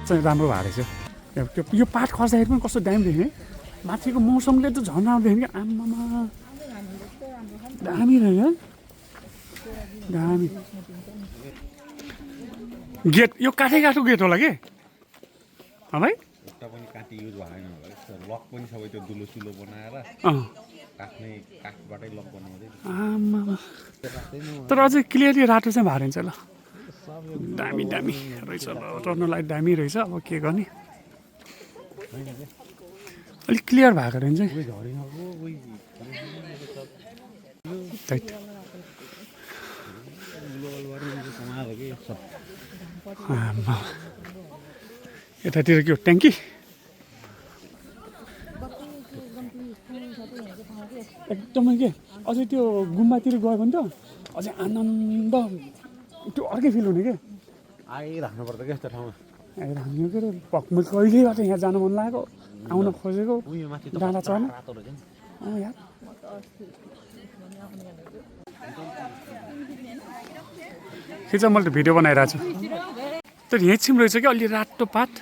चाहिँ राम्रो भएको रहेछ यो पाठ खस्दाखेरि पनि कस्तो दामी देख्ने माथिको मौसमले त झन् राम्रो देख्ने आम्मामा दामी रहेछ दामी गेट यो काठो गेट होला के भाइ एउटा पनि काटी युज भएन होला लक पनि सबै त्यो दुलो सुलो बनाएर काट्ने काठबाटै लक बनाउँदै आम्मामा तर अझै क्लियरली रातो चाहिँ भएको रहेछ ल दामी दामी रहेछ ल टर्नलाई दामी रहेछ अब के गर्ने अलिक क्लियर भएको रहेछ यतातिर के हो ट्याङ्की एकदमै के अझै त्यो गुम्बातिर गयो भने त अझै आनन्द त्यो अर्कै फिल हुने के आइराख्नु पर्छ क्या यस्तो ठाउँमा आइराख्नु के अरे मैले कहिलेबाट यहाँ जानु मन लागेको आउन खोजेको डाँडा चढ्न यार खिच मैले त भिडियो बनाइरहेको छु तर यहाँ छिम रहेछ क्या अलि रातो पात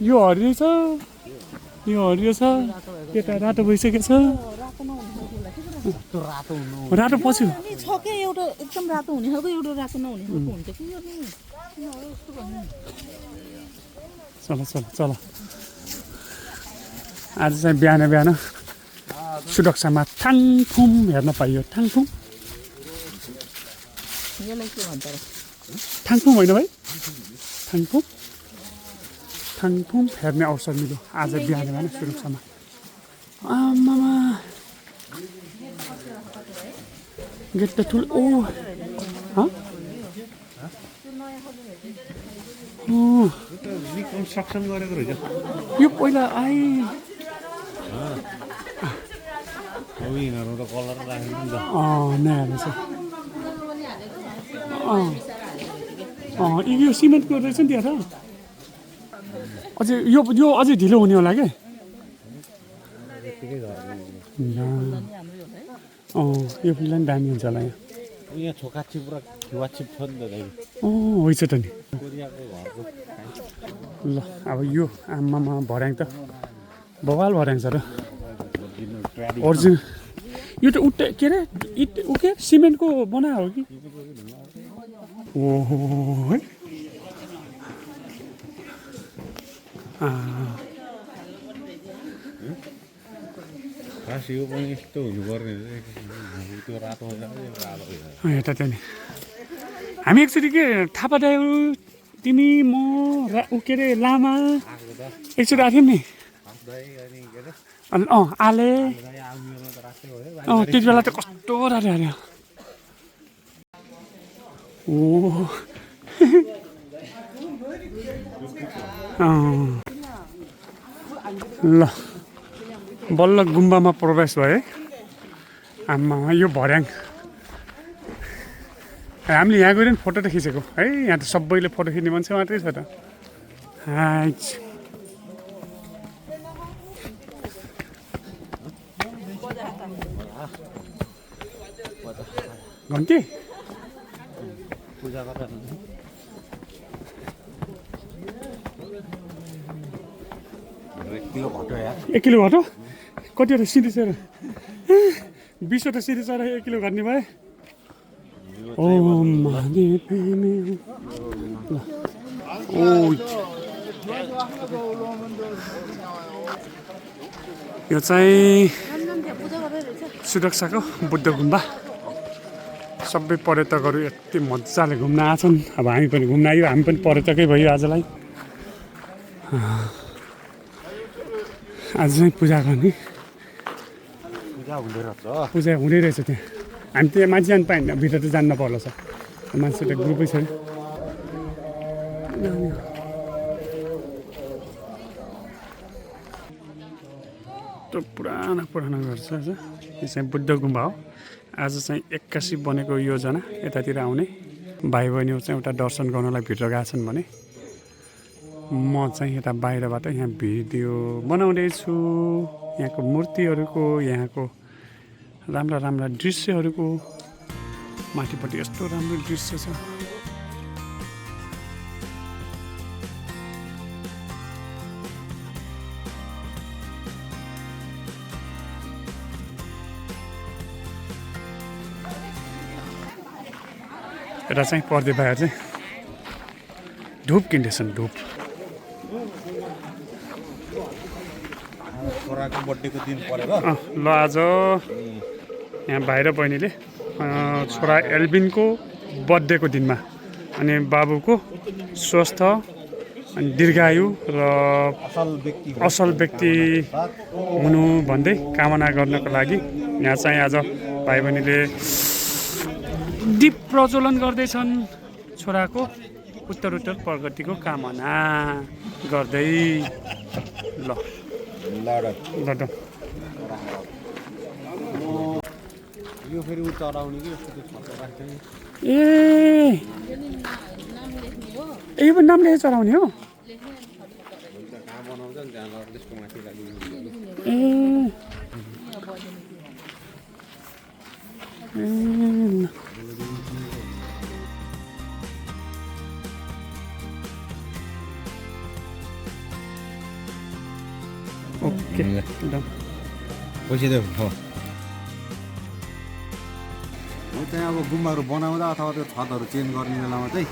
यो हरियो छ यता रातो भइसकेको छ रातो पछि एउटा एकदम रातो हुने खालको एउटा रातो नहुने खालको हुन्छ कि चल आज चाहिँ बिहान सुरक्षामा थाङथुम हेर्न पाइयो थाङथुम होइन भाइ थाङथुम हेर्ने अवसर मिल्यो आज बिहान सुरक्षामा आमामा गेट त ठुलो रिकन्स्ट्रक्सन गरेको रहेछ यो पहिला यिनीहरू त कलर राखेको नि त नयाँ रहेछ यो सिमेन्टको रहेछ नि त्यहाँ त अझै यो अझै ढिलो हुने होला क्या यो फुललाई पनि दामी हुन्छ होला यहाँ छोकाछिप र खिवाछिप छ नि त होइन त नि कोरियाको घरको ल अब यो आमामा भर्याङ त बवाल भर्याङ छ र ओरिजिनल यो त उट्टे के अरे के सिमेन्टको बनाएको हो कि ओहो है खास यो पनि यस्तो हुनुपर्ने त्यो रातो यता त्यहाँ नि हामी एकचोटि के थापा ड्राइभर तिमी म के अरे लामा एकचोटि आएको थियौँ नि आले त्यति बेला त कस्तो रातो हाल्यो ल बल्ल गुम्बामा प्रवेश भयो आमा यो भर्याङ हामीले यहाँ गएर फोटो त खिचेको है यहाँ त सबैले फोटो खिच्ने मान्छे मात्रै छ त घन्टी पूजा गर्दा 1 किलो घट्यो कतिवटा सिधी चरा 20वटा सिधी चरा 1 किलो घट्ने भए यो चाहिँ सुरक्षाको बुद्ध गुम्बा सबै पर्यटकहरू यति मजाले घुम्न आछन् अब हामी पनि घुम्न आयो हामी पनि पर्यटकै भयो आजलाई आज चाहिँ पूजा गर्ने पूजा हुँदै रहेछ त्यहाँ हामी त्यहाँ मान्छे जानु पाएन भित्र त जान्न पर्ला छ मान्छे त ग्रुपै छ त्यो पुरानो घर छ यो चाहिँ बुद्ध गुम्बा हो आज चाहिँ 81 बनेको योजना यतातिर आउने भाइ बहिनीहरू चाहिँ एउटा दर्शन गर्नलाई भित्र गएका छन् भने म चाहिँ यता बाहिरबाट यहाँ भिडियो बनाउँदैछु यहाँको मूर्तिहरूको यहाँको राम्रा राम्रा दृश्यहरूको माथिपट्टि यस्तो राम्रो दृश्य छ र चाहिँ पर्दै बाहिर चाहिँ धुप किन्दैछन् धुप छोराको बर्थडेको दिन परेर ल आज यहाँ बाहिर बहिनीले छोरा एल्बिनको बर्थडेको दिनमा अनि बाबुको स्वस्थ अनि दीर्घायु र असल व्यक्ति हुनु भन्दै कामना गर्नको लागि यहाँ चाहिँ आज भाइ बहिनीले दीप प्रज्वलन गर्दैछन् छोराको उत्तरोत्तर प्रगतिको कामना गर्दै ल यो फेरि उ चढाउने कि यस्तो छक्क राख्छ नि ए यो पनि नाम लेखेर चढाउने हो कहाँ बनाउँछ नि त्यहाँ लगेर त्यसको माथि राखिदिनु ए ओके पैसा देऊ हो त्यहाँ अब गुम्बाहरू बनाउँदा अथवा त्यो छतहरू चेन्ज गर्ने बेलामा चाहिँ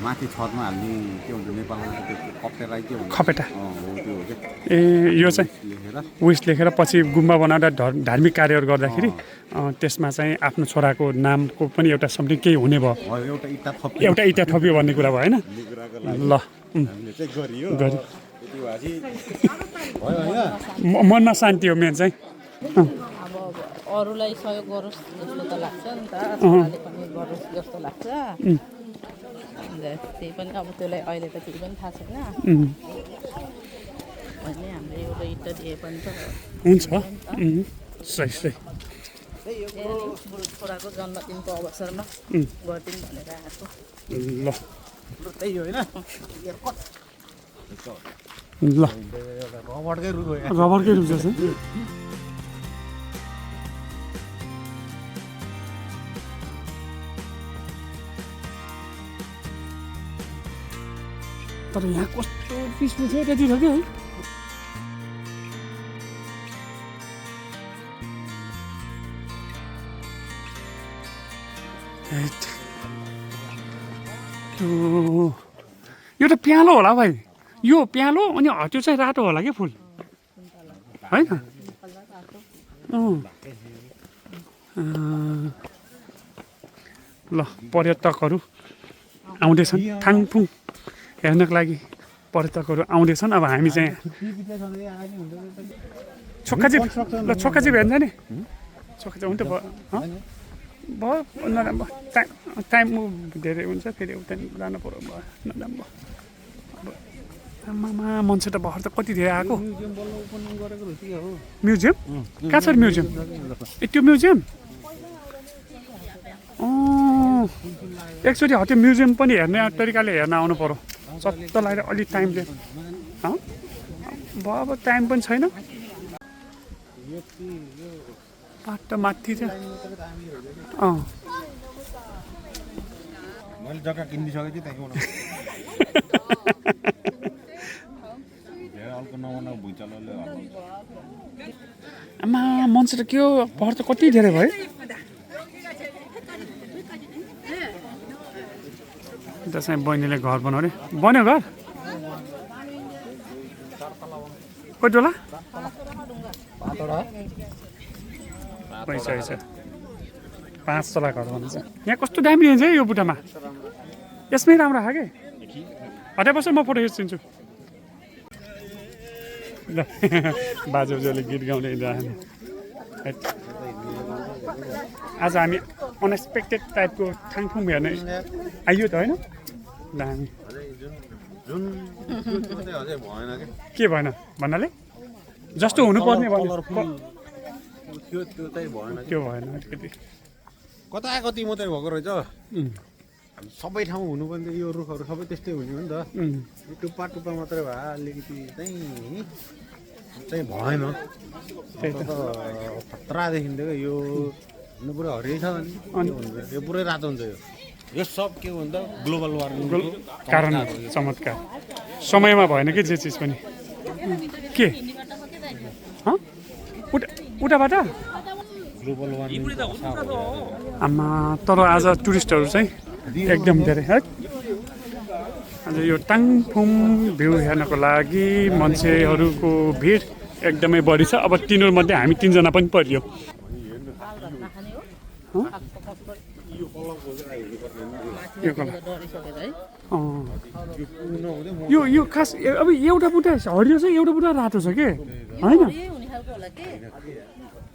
माथि छतमा हाल्ने के भन्छ नेपालमा त्यो कप्टेरा के भन्छ खपेटा हो त्यो हो क्या ए यो चाहिँ लेखेर उयस लेखेर पछि गुम्बा बनाउँदा धार्मिक कार्यहरू गर्दाखेरि त्यसमा चाहिँ आफ्नो छोराको नामको पनि एउटा समथिङ केही हुने भयो एउटा इँटा थप्यो एउटा इँटा थप्यो भन्ने कुरा भयो होइन ल हामीले चाहिँ गरियो गऱ्यो त्यति भएपछि भयो होइन मनमा शान्ति हो मेन चाहिँ अब अरूलाई सहयोग गरोस् जस्तो त लाग्छ नि त छोराले पनि गरोस् जस्तो लाग्छ त्यही पनि अब त्यसलाई अहिले त केही पनि थाहा छैन अहिले हामीले एउटा इँटा दिए पनि त हुन्छ सही सही छोराको जन्मदिनको अवसरमा गरिदिउँ भनेर आएको ल त्यही होइन ल रबरकै रुख हो रबरकै रुख जस्तो तर यहाँ कस्तो पिसफुल छ त्यति छ कि है यो त प्यालो होला भाइ यो प्यालो अनि त्यो चाहिँ रातो होला कि फुल होइन ल पर्यटकहरू आउँदैछन् थाङथुङ हेर्नको लागि पर्यटकहरू आउँदैछन् अब हामी चाहिँ छोक्काजी ल छोक्काजी हेर्छ नि छोक्का चाहिँ हुन्छ भयो नराम्रो टाइम धेरै हुन्छ फेरि उता जानु पर्यो भयो नराम्रो अब आमामा मान्छे त भर्खर त कति धेरै आएको म्युजियम कहाँ छ म्युजियम ए त्यो म्युजियम एकचोटि त्यो म्युजियम पनि हेर्ने तरिकाले हेर्न आउनु पर्यो सत्त लागेर अलिक टाइम दियो भयो अब टाइम पनि छैन बाटो माथि चाहिँ मैले जग्गा किनिसकेको थिएँ त्यहाँको अर्को नमनाउ भुइँचालोले आमा मान्छे त के हो भर त कति धेरै भयो अन्त चाहिँ बहिनीले घर बनाउने बन्यो घर कति होला पैसा पैसा 5 तला घर भन्छ यहाँ कस्तो दामी हुन्छ है यो बुट्टामा यसमै राम्रो खायो कि हटाइबस्छ म फोटो खिचिदिन्छु ल बाजेबोजूले गीत गाउँदै रहने आज हामी अनएक्सपेक्टेड टाइपको थाङथुङ हेर्ने आइयो त होइन ल हामी जुन अझै भएन कि के भएन भन्नाले जस्तो हुनुपर्ने त्यो चाहिँ भएन त्यो भएन अलिकति कता कति मात्रै भएको रहेछ सबै ठाउँ हुनु पनि यो रुखहरू सबै त्यस्तै हुने हो नि त टुप्पा टुप्पा मात्रै भए अलिकति चाहिँ चाहिँ भएन त्यही त खतरा देखिन्थ्यो यो पुरै हरियै छ अनि यो पुरै रातो हुन्छ यो सब के हो भन्दा ग्लोबल वार्मिङको कारण चमत्कार समयमा भएन कि जे चिज पनि के उताबाट ग्लोबल वार्मिङ आमा तर आज टुरिस्टहरू चाहिँ एकदम धेरै है आज यो टाङफुम भ्यू हेर्नको लागि मान्छेहरूको भिड एकदमै बढी छ अब तिनीहरूमध्ये हामी 3 जना पनि परियो यो यो खास अब एउटा बुट्टा हरियो छ एउटा बुट्टा रातो छ के होइन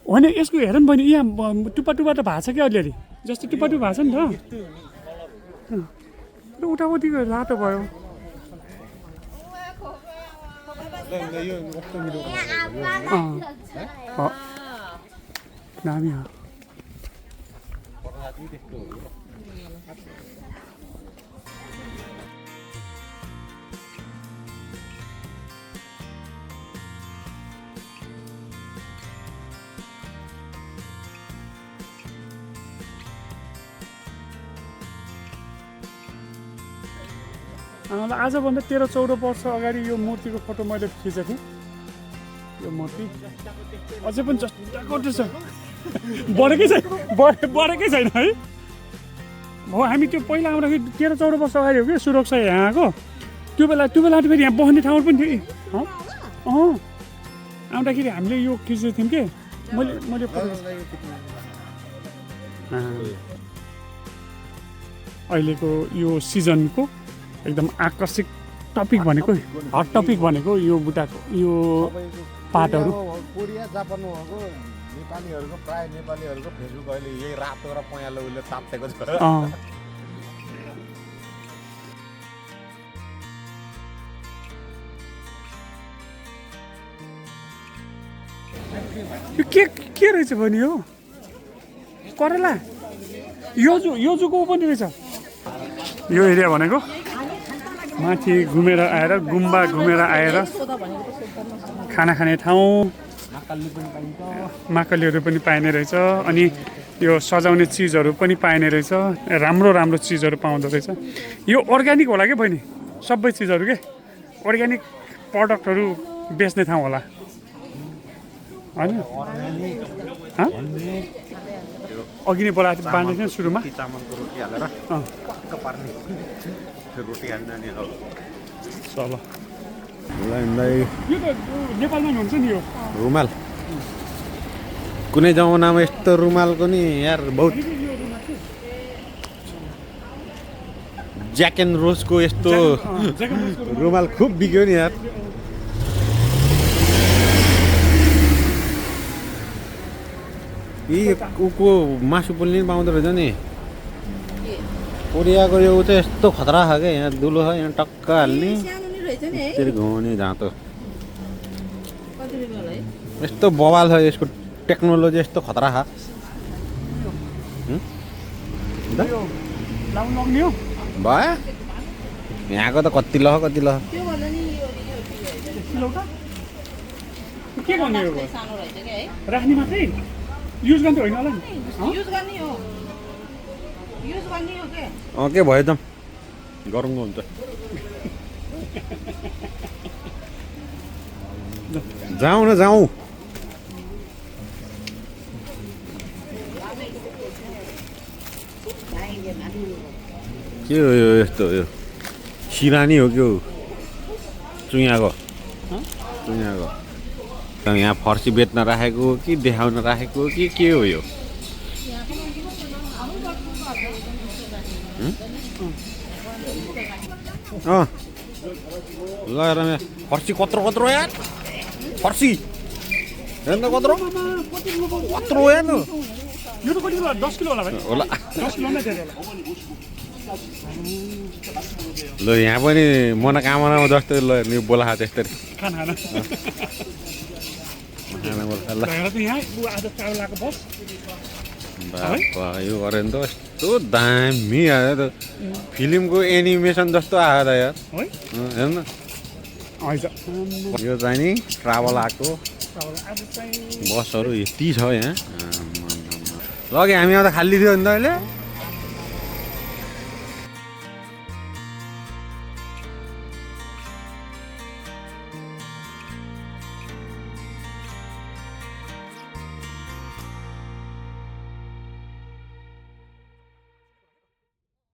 होइन यसको हेर नि बहिनी यहाँ टुप्पा टुप्पा त भएको छ क्या अलिअलि जस्तो टुप्पा टुप्पा भएको छ नि त उतापट्टिको रातो भयो दामी हो आजभन्दा 13-14 वर्ष अगाडि यो मूर्तिको फोटो मैले खिचेको थिएँ यो मूर्ति अझै पनि जस्ताको छ बढेकै छैन है हो हामी त्यो पहिला आउँदाखेरि 13-14 वर्ष अगाडि हो कि सुरक्षा यहाँ आएको त्यो बेला फेरि यहाँ बस्ने ठाउँ पनि थियो आउँदाखेरि हामीले यो खिचेको थियौँ कि मैले अहिलेको यो सिजनको एकदम आकर्षक टपिक भनेको हट टपिक भनेको यो बुट्टाको यो पातहरू कोरिया जापानमा भएको नेपालीहरूको प्राय नेपालीहरूको फेसबुक अहिले यही रातो र पहेँलो उसले तातेको छ यो के रहेछ भने हो करेला योजुको पनि रहेछ यो एरिया भनेको माथि घुमेर आएर गुम्बा घुमेर आएर खाना खाने ठाउँ माकलीहरू पनि पाइने रहेछ अनि यो सजाउने चिजहरू पनि पाइने रहेछ राम्रो चिजहरू पाउँदो रहेछ यो अर्ग्यानिक होला क्या बहिनी सबै चिजहरू के अर्ग्यानिक प्रडक्टहरू बेच्ने ठाउँ होला होइन अघि नै बोलाएको बाँध्दै थियो सुरुमा चामलको रोटी हालेर टक्क पार्ने रोटी हाल्ने नानीहरू चल यो त नेपालमा हुन्छ नि यो रुमाल कुनै जमानामा यस्तो रुमालको नि यार बहुत ज्याक एन्ड रोजको यस्तो रुमाल खुब बिग्यो नि यार को मासु पोल्ने पनि पाउँदो रहेछ नि कोरियाको यो चाहिँ यस्तो खतरा छ क्या यहाँ दुलो छ यहाँ टक्क हाल्ने त्यसरी घुमाउने जाँतो यस्तो बवाल छ यसको टेक्नोलोजी यस्तो खतरा छ भयो यहाँको त कति लह के गर्ने हो राख्ने मात्रै युज गर्ने होइन होला नि के भयो त गरौँको हुन्छ जाउँ न जाउँ के हो यो यस्तो यो सिरानी हो के हो चुयाको यहाँ फर्सी बेच्न राखेको हो कि देखाउन राखेको हो कि के हो यो ल रम्या फर्सी कत्रो यार फर्सी हेर्नु कत्रो यार यो त कति 10 किलो होला भाइ होला 10 किलो नै धेरै होला ल यहाँ पनि मनोकामनामा जस्तो ल नि बोला त्यस्तै खाना यो गरे नि त यस्तो दामी आयो त फिल्मको एनिमेसन जस्तो आयो त यार हेर्नु हैन यो चाहिँ नि ट्राभल आएको आज चाहिँ बसहरू यति छ यहाँ लगे हामी आउँदा खाली थियो नि त अहिले